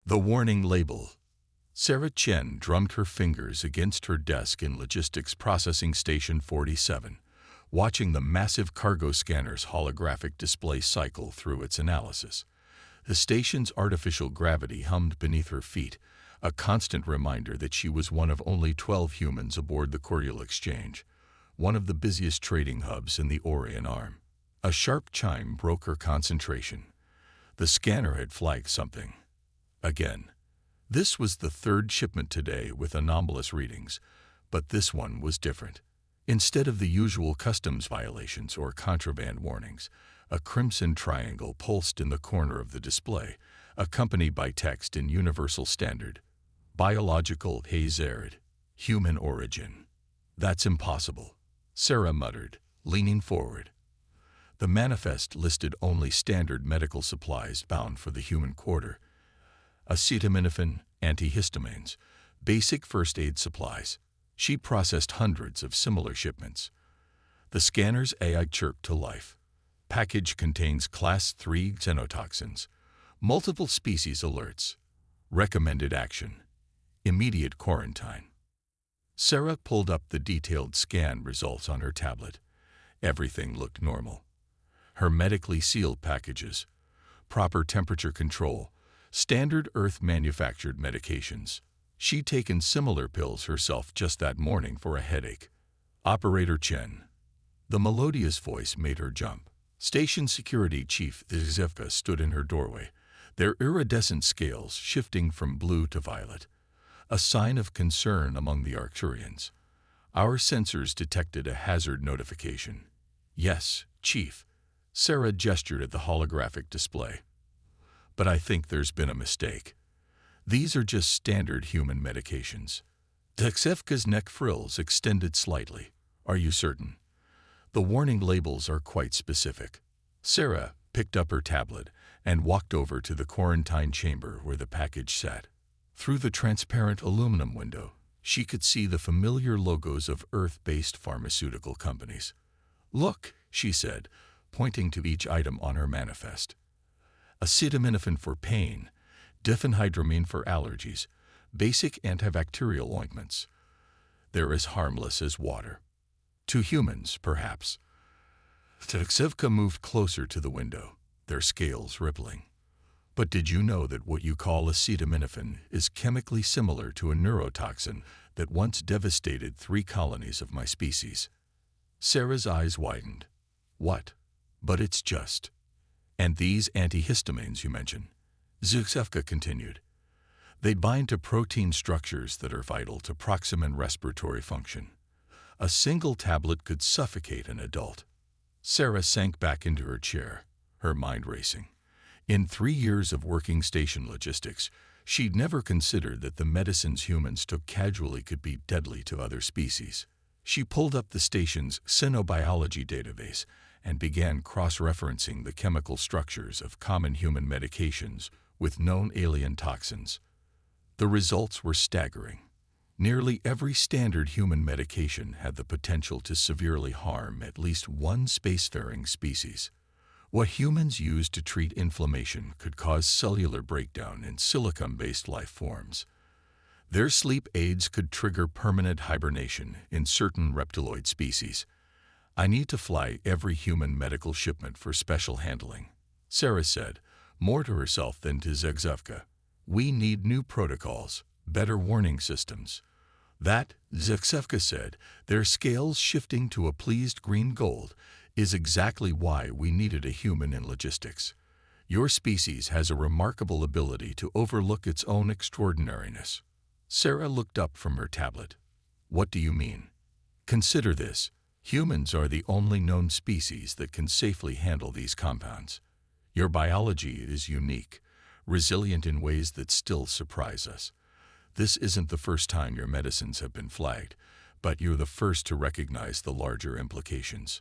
The warning label. Sarah Chen drummed her fingers against her desk in Logistics Processing Station 47, watching the massive cargo scanner's holographic display cycle through its analysis. The station's artificial gravity hummed beneath her feet, a constant reminder that she was one of only 12 humans aboard the Cordial Exchange, one of the busiest trading hubs in the Orion Arm. A sharp chime broke her concentration. The scanner had flagged something. Again. This was the third shipment today with anomalous readings, but this one was different. Instead of the usual customs violations or contraband warnings, a crimson triangle pulsed in the corner of the display, accompanied by text in Universal Standard. Biological hazard. Human origin. That's impossible, Sarah muttered, leaning forward. The manifest listed only standard medical supplies bound for the human quarter. Acetaminophen, antihistamines, basic first aid supplies. She processed hundreds of similar shipments. The scanner's AI chirped to life. Package contains Class 3 xenotoxins. Multiple species alerts. Recommended action. Immediate quarantine. Sarah pulled up the detailed scan results on her tablet. Everything looked normal. Her medically sealed packages, proper temperature control, standard Earth-manufactured medications. She'd taken similar pills herself just that morning for a headache. Operator Chen. The melodious voice made her jump. Station Security Chief Zivka stood in her doorway, their iridescent scales shifting from blue to violet, a sign of concern among the Arcturians. Our sensors detected a hazard notification. Yes, Chief. Sarah gestured at the holographic display. But I think there's been a mistake. These are just standard human medications. Zivka's neck frills extended slightly. Are you certain? The warning labels are quite specific. Sarah picked up her tablet and walked over to the quarantine chamber where the package sat. Through the transparent aluminum window, she could see the familiar logos of Earth-based pharmaceutical companies. Look, she said, pointing to each item on her manifest. Acetaminophen for pain, diphenhydramine for allergies, basic antibacterial ointments. They're as harmless as water. To humans, perhaps. Zivka moved closer to the window, their scales rippling. But did you know that what you call acetaminophen is chemically similar to a neurotoxin that once devastated 3 colonies of my species? Sarah's eyes widened. What? But it's just. And these antihistamines you mention, Zivka continued. They bind to protein structures that are vital to proximal respiratory function. A single tablet could suffocate an adult. Sarah sank back into her chair, her mind racing. In 3 years of working station logistics, she'd never considered that the medicines humans took casually could be deadly to other species. She pulled up the station's xenobiology database and began cross-referencing the chemical structures of common human medications with known alien toxins. The results were staggering. Nearly every standard human medication had the potential to severely harm at least one spacefaring species. What humans use to treat inflammation could cause cellular breakdown in silicon-based life forms. Their sleep aids could trigger permanent hibernation in certain reptiloid species. I need to fly every human medical shipment for special handling, Sarah said, more to herself than to Zivka. We need new protocols, better warning systems. That, Zivka said, their scales shifting to a pleased green gold, is exactly why we needed a human in logistics. Your species has a remarkable ability to overlook its own extraordinariness. Sarah looked up from her tablet. What do you mean? Consider this. Humans are the only known species that can safely handle these compounds. Your biology is unique, resilient in ways that still surprise us. This isn't the first time your medicines have been flagged, but you're the first to recognize the larger implications.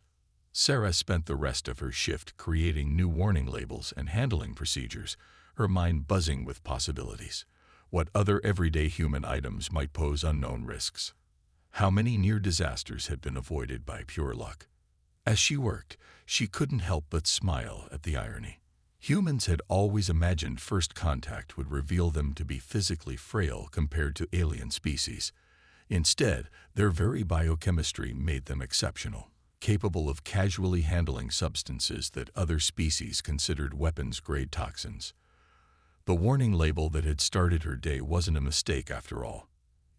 Sarah spent the rest of her shift creating new warning labels and handling procedures, her mind buzzing with possibilities. What other everyday human items might pose unknown risks? How many near disasters had been avoided by pure luck? As she worked, she couldn't help but smile at the irony. Humans had always imagined first contact would reveal them to be physically frail compared to alien species. Instead, their very biochemistry made them exceptional, capable of casually handling substances that other species considered weapons-grade toxins. The warning label that had started her day wasn't a mistake after all.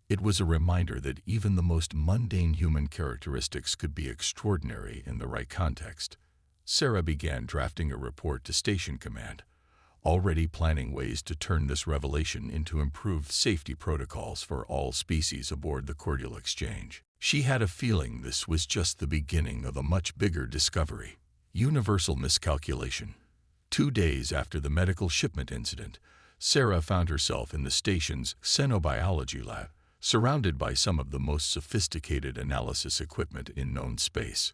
It was a reminder that even the most mundane human characteristics could be extraordinary in the right context. Sarah began drafting a report to Station Command, already planning ways to turn this revelation into improved safety protocols for all species aboard the Cordial Exchange. She had a feeling this was just the beginning of a much bigger discovery. Universal miscalculation. 2 days after the medical shipment incident, Sarah found herself in the station's xenobiology lab, surrounded by some of the most sophisticated analysis equipment in known space.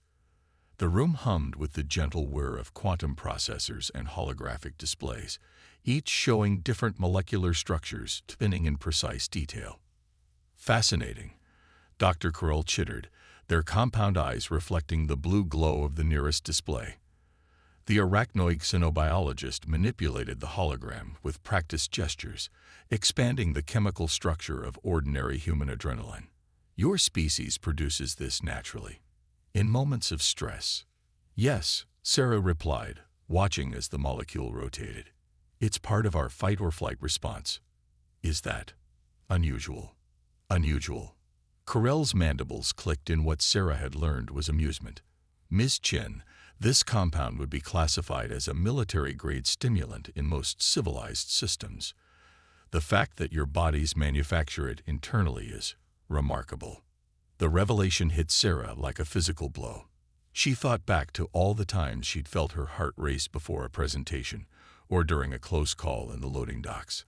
The room hummed with the gentle whir of quantum processors and holographic displays, each showing different molecular structures spinning in precise detail. Fascinating, Dr. Carell chittered, their compound eyes reflecting the blue glow of the nearest display. The arachnoid xenobiologist manipulated the hologram with practiced gestures, expanding the chemical structure of ordinary human adrenaline. Your species produces this naturally, in moments of stress. Yes, Sarah replied, watching as the molecule rotated. It's part of our fight-or-flight response. Is that unusual? Unusual. Carell's mandibles clicked in what Sarah had learned was amusement. Ms. Chen, this compound would be classified as a military-grade stimulant in most civilized systems. The fact that your bodies manufacture it internally is remarkable. The revelation hit Sarah like a physical blow. She thought back to all the times she'd felt her heart race before a presentation or during a close call in the loading docks.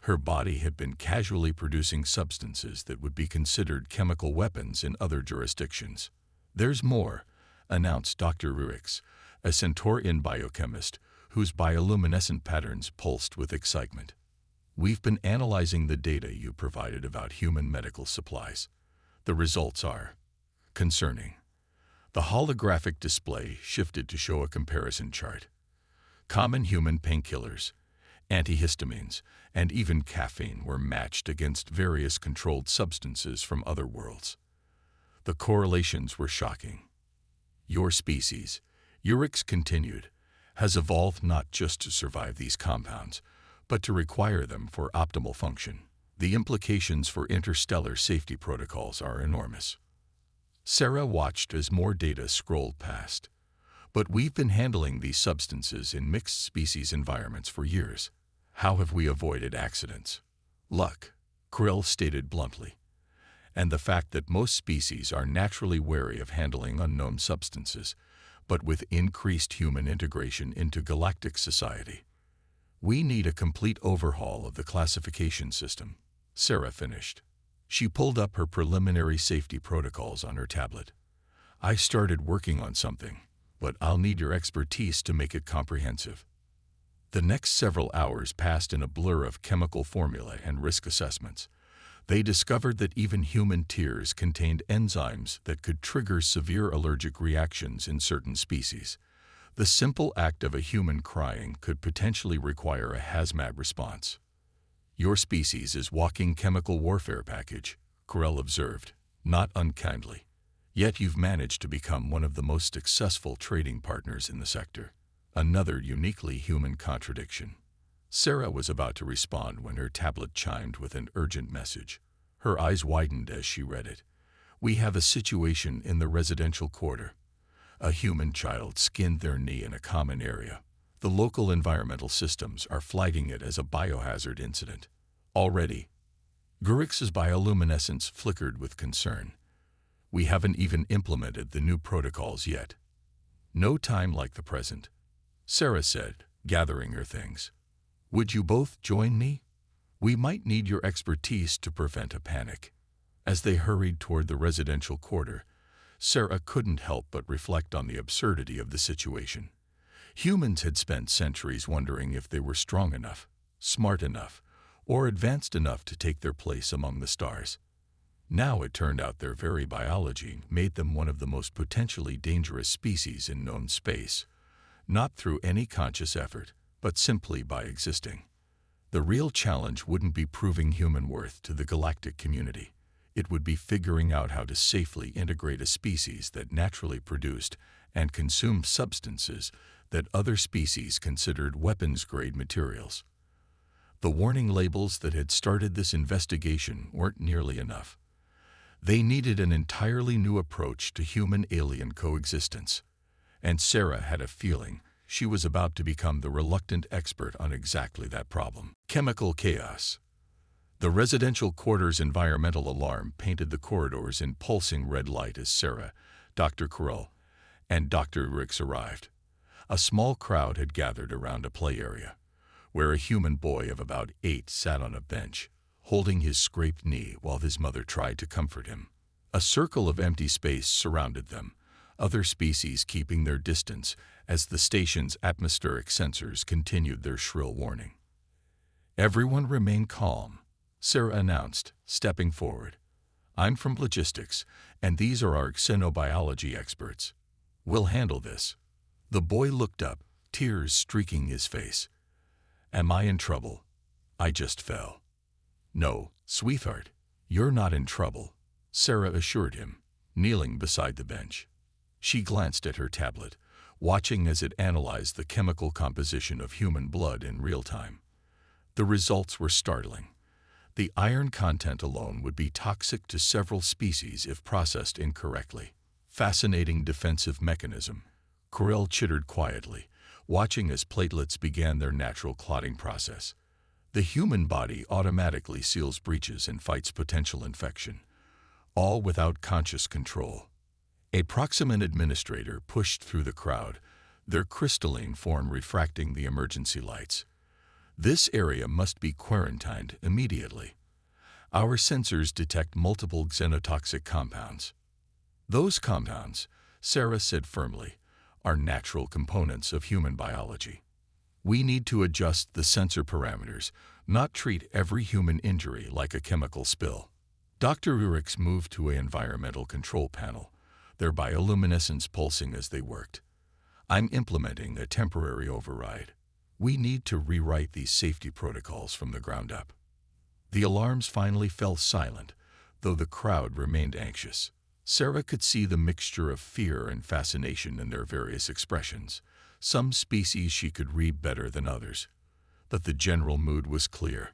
Her body had been casually producing substances that would be considered chemical weapons in other jurisdictions. There's more, announced Dr. Ruix, a Centaurian biochemist whose bioluminescent patterns pulsed with excitement. We've been analyzing the data you provided about human medical supplies. The results are concerning. The holographic display shifted to show a comparison chart. Common human painkillers, antihistamines, and even caffeine were matched against various controlled substances from other worlds. The correlations were shocking. Your species, Urix continued, has evolved not just to survive these compounds, but to require them for optimal function. The implications for interstellar safety protocols are enormous. Sarah watched as more data scrolled past. But we've been handling these substances in mixed species environments for years. How have we avoided accidents? Luck, Carell stated bluntly. And the fact that most species are naturally wary of handling unknown substances, but with increased human integration into galactic society. We need a complete overhaul of the classification system, Sarah finished. She pulled up her preliminary safety protocols on her tablet. I started working on something, but I'll need your expertise to make it comprehensive. The next several hours passed in a blur of chemical formulae and risk assessments. They discovered that even human tears contained enzymes that could trigger severe allergic reactions in certain species. The simple act of a human crying could potentially require a hazmat response. Your species is walking chemical warfare package, Carell observed, not unkindly. Yet you've managed to become one of the most successful trading partners in the sector. Another uniquely human contradiction. Sarah was about to respond when her tablet chimed with an urgent message. Her eyes widened as she read it. We have a situation in the residential quarter. A human child skinned their knee in a common area. The local environmental systems are flagging it as a biohazard incident. Already, Gurix's bioluminescence flickered with concern. We haven't even implemented the new protocols yet. No time like the present, Sarah said, gathering her things. Would you both join me? We might need your expertise to prevent a panic. As they hurried toward the residential quarter, Sarah couldn't help but reflect on the absurdity of the situation. Humans had spent centuries wondering if they were strong enough, smart enough, or advanced enough to take their place among the stars. Now it turned out their very biology made them one of the most potentially dangerous species in known space. Not through any conscious effort, but simply by existing. The real challenge wouldn't be proving human worth to the galactic community. It would be figuring out how to safely integrate a species that naturally produced and consumed substances that other species considered weapons-grade materials. The warning labels that had started this investigation weren't nearly enough. They needed an entirely new approach to human-alien coexistence, and Sarah had a feeling she was about to become the reluctant expert on exactly that problem. Chemical chaos. The residential quarters environmental alarm painted the corridors in pulsing red light as Sarah, Dr. Carell, and Dr. Rix arrived. A small crowd had gathered around a play area, where a human boy of about 8 sat on a bench, holding his scraped knee while his mother tried to comfort him. A circle of empty space surrounded them, other species keeping their distance as the station's atmospheric sensors continued their shrill warning. Everyone remained calm, Sarah announced, stepping forward. I'm from logistics, and these are our xenobiology experts. We'll handle this. The boy looked up, tears streaking his face. Am I in trouble? I just fell. No, sweetheart, you're not in trouble, Sarah assured him, kneeling beside the bench. She glanced at her tablet, watching as it analyzed the chemical composition of human blood in real time. The results were startling. The iron content alone would be toxic to several species if processed incorrectly. Fascinating defensive mechanism, Carell chittered quietly, watching as platelets began their natural clotting process. The human body automatically seals breaches and fights potential infection, all without conscious control. A Proximate administrator pushed through the crowd, their crystalline form refracting the emergency lights. This area must be quarantined immediately. Our sensors detect multiple xenotoxic compounds. Those compounds, Sarah said firmly, are natural components of human biology. We need to adjust the sensor parameters, not treat every human injury like a chemical spill. Dr. Urix moved to an environmental control panel, their bioluminescence pulsing as they worked. I'm implementing a temporary override. We need to rewrite these safety protocols from the ground up. The alarms finally fell silent, though the crowd remained anxious. Sarah could see the mixture of fear and fascination in their various expressions. Some species she could read better than others, but the general mood was clear.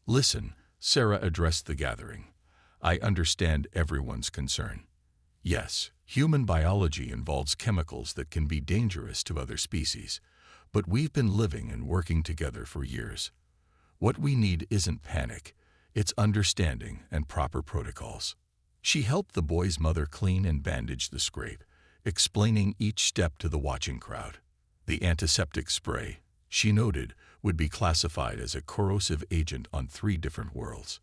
Listen, Sarah addressed the gathering. I understand everyone's concern. Yes, human biology involves chemicals that can be dangerous to other species, but we've been living and working together for years. What we need isn't panic, it's understanding and proper protocols. She helped the boy's mother clean and bandage the scrape, explaining each step to the watching crowd. The antiseptic spray, she noted, would be classified as a corrosive agent on 3 different worlds.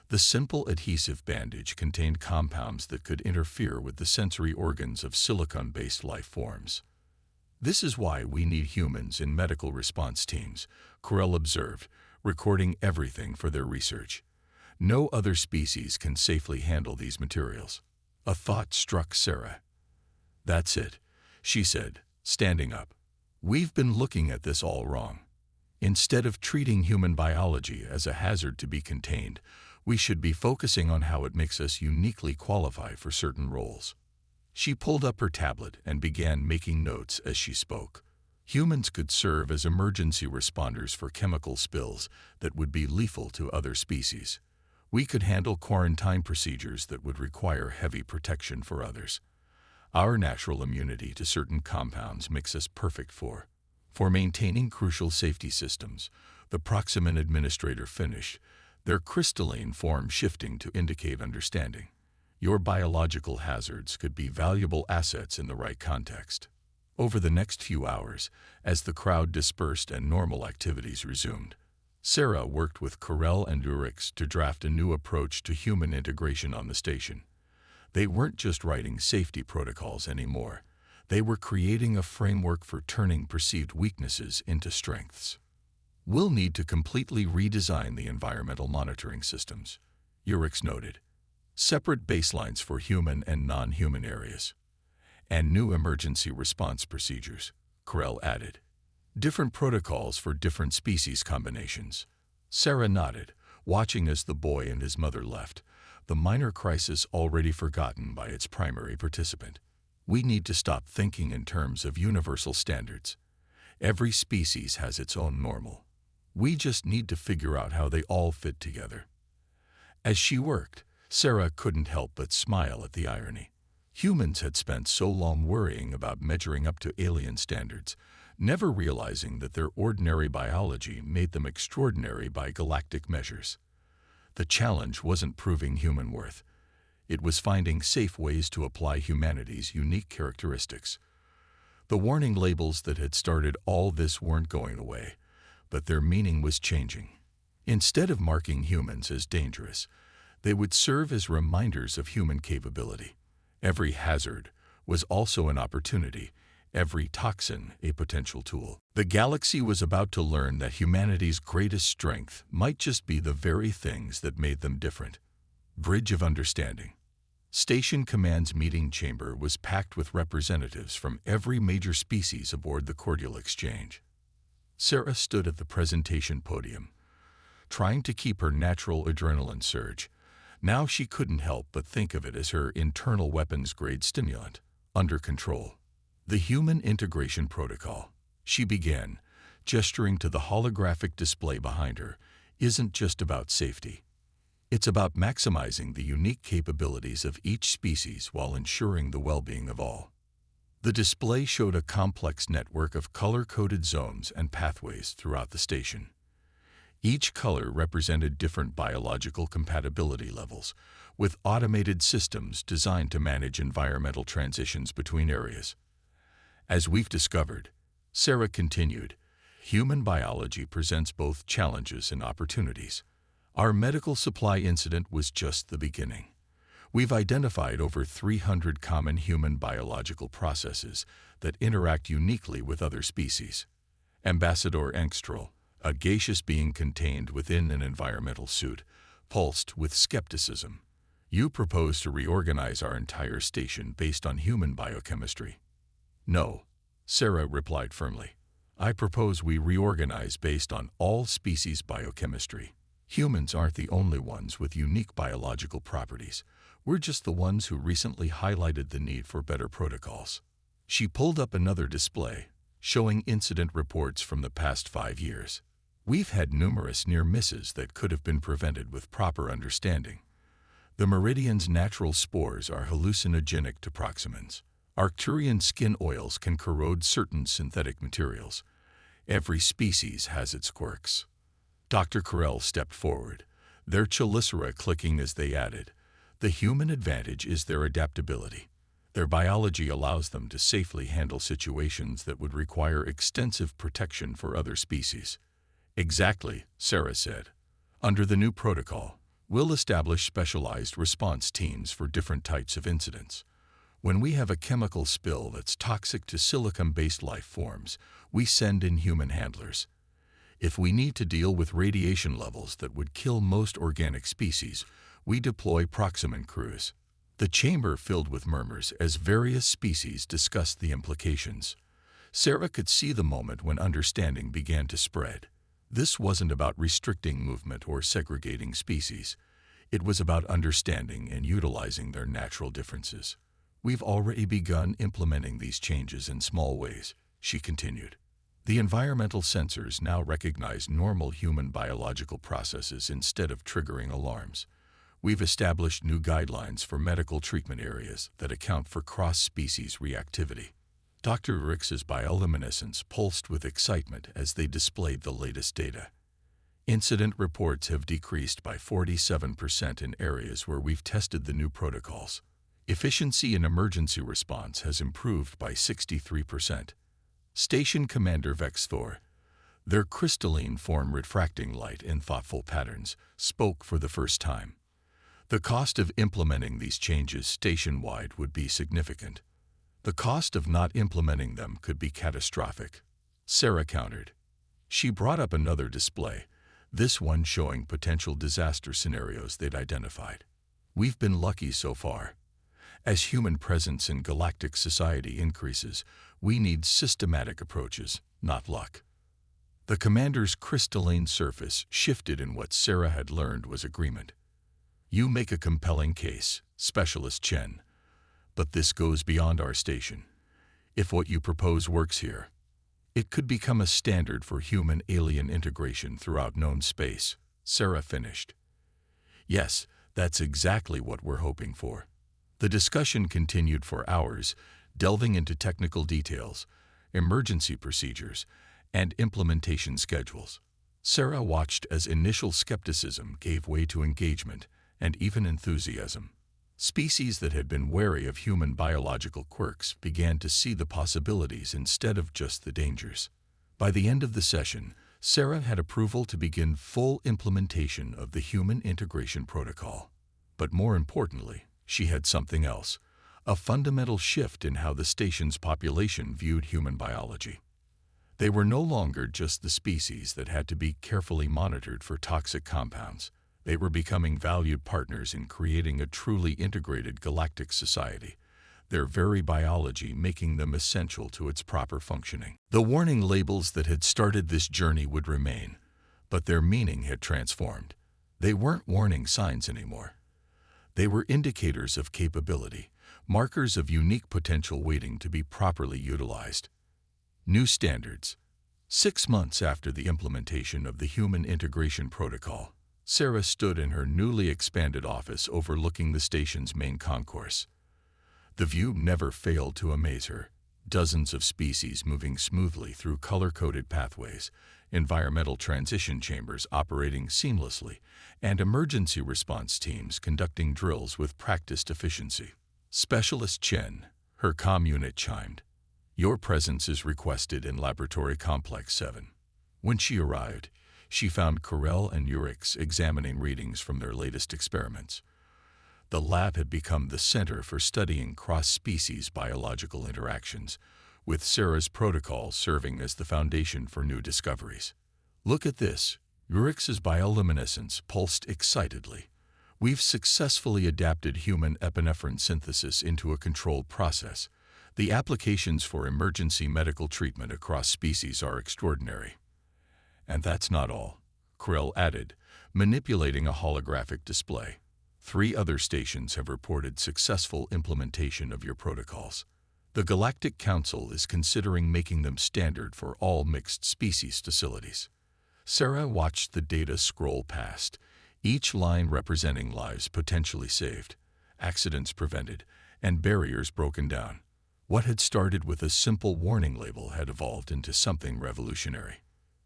The simple adhesive bandage contained compounds that could interfere with the sensory organs of silicon-based life forms. This is why we need humans in medical response teams, Carell observed, recording everything for their research. No other species can safely handle these materials. A thought struck Sarah. That's it, she said, standing up. We've been looking at this all wrong. Instead of treating human biology as a hazard to be contained, we should be focusing on how it makes us uniquely qualified for certain roles. She pulled up her tablet and began making notes as she spoke. Humans could serve as emergency responders for chemical spills that would be lethal to other species. We could handle quarantine procedures that would require heavy protection for others. Our natural immunity to certain compounds makes us perfect for maintaining crucial safety systems, the Proximate administrator finished, their crystalline form shifting to indicate understanding. Your biological hazards could be valuable assets in the right context. Over the next few hours, as the crowd dispersed and normal activities resumed, Sarah worked with Carell and Urix to draft a new approach to human integration on the station. They weren't just writing safety protocols anymore. They were creating a framework for turning perceived weaknesses into strengths. We'll need to completely redesign the environmental monitoring systems, Urix noted. Separate baselines for human and non-human areas. And new emergency response procedures, Carell added. Different protocols for different species combinations. Sarah nodded, watching as the boy and his mother left, the minor crisis already forgotten by its primary participant. We need to stop thinking in terms of universal standards. Every species has its own normal. We just need to figure out how they all fit together. As she worked, Sarah couldn't help but smile at the irony. Humans had spent so long worrying about measuring up to alien standards, never realizing that their ordinary biology made them extraordinary by galactic measures. The challenge wasn't proving human worth. It was finding safe ways to apply humanity's unique characteristics. The warning labels that had started all this weren't going away, but their meaning was changing. Instead of marking humans as dangerous, they would serve as reminders of human capability. Every hazard was also an opportunity, every toxin a potential tool. The galaxy was about to learn that humanity's greatest strength might just be the very things that made them different. Bridge of Understanding. Station Command's meeting chamber was packed with representatives from every major species aboard the Cordial Exchange. Sarah stood at the presentation podium, trying to keep her natural adrenaline surge. Now she couldn't help but think of it as her internal weapons-grade stimulant, under control. The Human Integration Protocol, she began, gesturing to the holographic display behind her, isn't just about safety. It's about maximizing the unique capabilities of each species while ensuring the well-being of all. The display showed a complex network of color-coded zones and pathways throughout the station. Each color represented different biological compatibility levels, with automated systems designed to manage environmental transitions between areas. As we've discovered, Sarah continued, human biology presents both challenges and opportunities. Our medical supply incident was just the beginning. We've identified over 300 common human biological processes that interact uniquely with other species. Ambassador Engstrel, a gaseous being contained within an environmental suit, pulsed with skepticism. You propose to reorganize our entire station based on human biochemistry. No, Sarah replied firmly. I propose we reorganize based on all species biochemistry. Humans aren't the only ones with unique biological properties. We're just the ones who recently highlighted the need for better protocols. She pulled up another display, showing incident reports from the past 5 years. We've had numerous near misses that could have been prevented with proper understanding. The Meridian's natural spores are hallucinogenic to Proximans. Arcturian skin oils can corrode certain synthetic materials. Every species has its quirks. Dr. Carell stepped forward, their chelicera clicking as they added, the human advantage is their adaptability. Their biology allows them to safely handle situations that would require extensive protection for other species. Exactly, Sarah said. Under the new protocol, we'll establish specialized response teams for different types of incidents. When we have a chemical spill that's toxic to silicon-based life forms, we send in human handlers. If we need to deal with radiation levels that would kill most organic species, we deploy Proximan crews. The chamber filled with murmurs as various species discussed the implications. Sarah could see the moment when understanding began to spread. This wasn't about restricting movement or segregating species. It was about understanding and utilizing their natural differences. We've already begun implementing these changes in small ways, she continued. The environmental sensors now recognize normal human biological processes instead of triggering alarms. We've established new guidelines for medical treatment areas that account for cross-species reactivity. Dr. Rix's bioluminescence pulsed with excitement as they displayed the latest data. Incident reports have decreased by 47% in areas where we've tested the new protocols. Efficiency in emergency response has improved by 63%. Station Commander Vexthor, their crystalline form refracting light in thoughtful patterns, spoke for the first time. The cost of implementing these changes station-wide would be significant. The cost of not implementing them could be catastrophic, Sarah countered. She brought up another display, this one showing potential disaster scenarios they'd identified. We've been lucky so far. As human presence in galactic society increases, we need systematic approaches, not luck. The commander's crystalline surface shifted in what Sarah had learned was agreement. You make a compelling case, Specialist Chen, but this goes beyond our station. If what you propose works here, it could become a standard for human-alien integration throughout known space, Sarah finished. Yes, that's exactly what we're hoping for. The discussion continued for hours, delving into technical details, emergency procedures, and implementation schedules. Sarah watched as initial skepticism gave way to engagement and even enthusiasm. Species that had been wary of human biological quirks began to see the possibilities instead of just the dangers. By the end of the session, Sarah had approval to begin full implementation of the Human Integration Protocol. But more importantly, she had something else, a fundamental shift in how the station's population viewed human biology. They were no longer just the species that had to be carefully monitored for toxic compounds. They were becoming valued partners in creating a truly integrated galactic society, their very biology making them essential to its proper functioning. The warning labels that had started this journey would remain, but their meaning had transformed. They weren't warning signs anymore. They were indicators of capability, markers of unique potential waiting to be properly utilized. New standards. 6 months after the implementation of the Human Integration Protocol, Sarah stood in her newly expanded office overlooking the station's main concourse. The view never failed to amaze her. Dozens of species moving smoothly through color-coded pathways, environmental transition chambers operating seamlessly, and emergency response teams conducting drills with practiced efficiency. Specialist Chen, her comm unit chimed. Your presence is requested in Laboratory Complex 7. When she arrived, she found Corell and Urix examining readings from their latest experiments. The lab had become the center for studying cross-species biological interactions, with Sarah's protocol serving as the foundation for new discoveries. Look at this. Urix's bioluminescence pulsed excitedly. We've successfully adapted human epinephrine synthesis into a controlled process. The applications for emergency medical treatment across species are extraordinary. And that's not all, Corell added, manipulating a holographic display. 3 other stations have reported successful implementation of your protocols. The Galactic Council is considering making them standard for all mixed species facilities. Sarah watched the data scroll past, each line representing lives potentially saved, accidents prevented, and barriers broken down. What had started with a simple warning label had evolved into something revolutionary.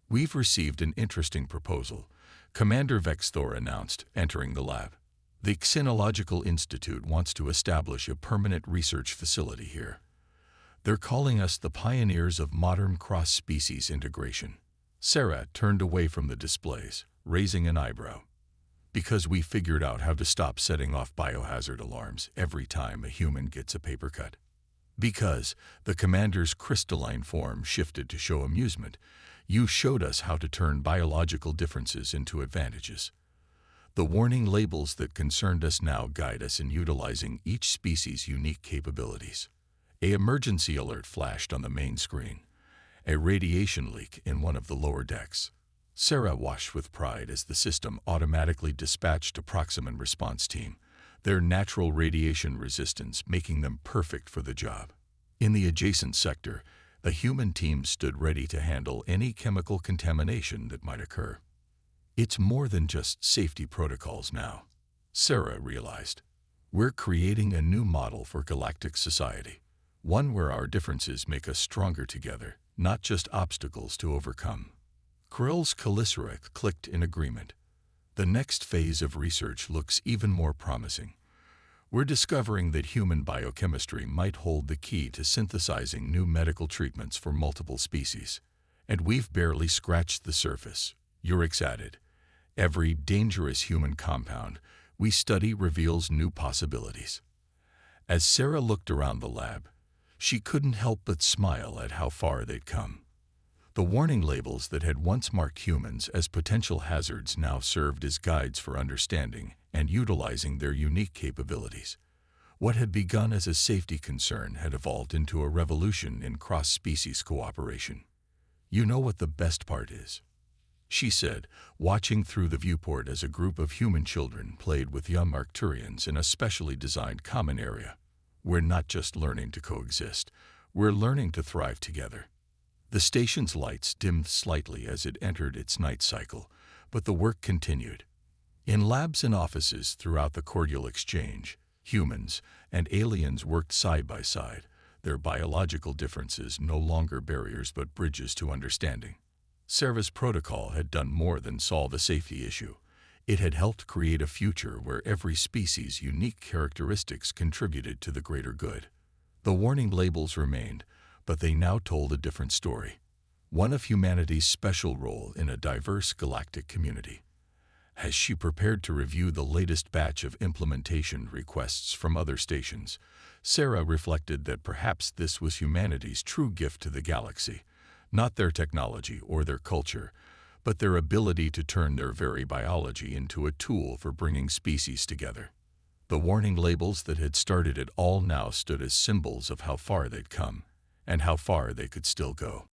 We've received an interesting proposal, Commander Vexthor announced, entering the lab. The Xenological Institute wants to establish a permanent research facility here. They're calling us the pioneers of modern cross-species integration. Sarah turned away from the displays, raising an eyebrow. Because we figured out how to stop setting off biohazard alarms every time a human gets a paper cut. Because the commander's crystalline form shifted to show amusement, you showed us how to turn biological differences into advantages. The warning labels that concerned us now guide us in utilizing each species' unique capabilities. An emergency alert flashed on the main screen. A radiation leak in one of the lower decks. Sarah watched with pride as the system automatically dispatched a Proximate response team, their natural radiation resistance making them perfect for the job. In the adjacent sector, the human team stood ready to handle any chemical contamination that might occur. It's more than just safety protocols now, Sarah realized. We're creating a new model for galactic society, one where our differences make us stronger together, not just obstacles to overcome. Corell's Caliceric clicked in agreement. The next phase of research looks even more promising. We're discovering that human biochemistry might hold the key to synthesizing new medical treatments for multiple species. And we've barely scratched the surface, Urix added. Every dangerous human compound we study reveals new possibilities. As Sarah looked around the lab, she couldn't help but smile at how far they'd come. The warning labels that had once marked humans as potential hazards now served as guides for understanding and utilizing their unique capabilities. What had begun as a safety concern had evolved into a revolution in cross-species cooperation. "You know what the best part is?" she said, watching through the viewport as a group of human children played with young Arcturians in a specially designed common area. "We're not just learning to coexist, we're learning to thrive together." The station's lights dimmed slightly as it entered its night cycle, but the work continued. In labs and offices throughout the cordial exchange, humans and aliens worked side by side, their biological differences no longer barriers but bridges to understanding. Sarah's protocol had done more than solve a safety issue. It had helped create a future where every species' unique characteristics contributed to the greater good. The warning labels remained, but they now told a different story, one of humanity's special role in a diverse galactic community. As she prepared to review the latest batch of implementation requests from other stations, Sarah reflected that perhaps this was humanity's true gift to the galaxy, not their technology or their culture, but their ability to turn their very biology into a tool for bringing species together. The warning labels that had started it all now stood as symbols of how far they'd come, and how far they could still go.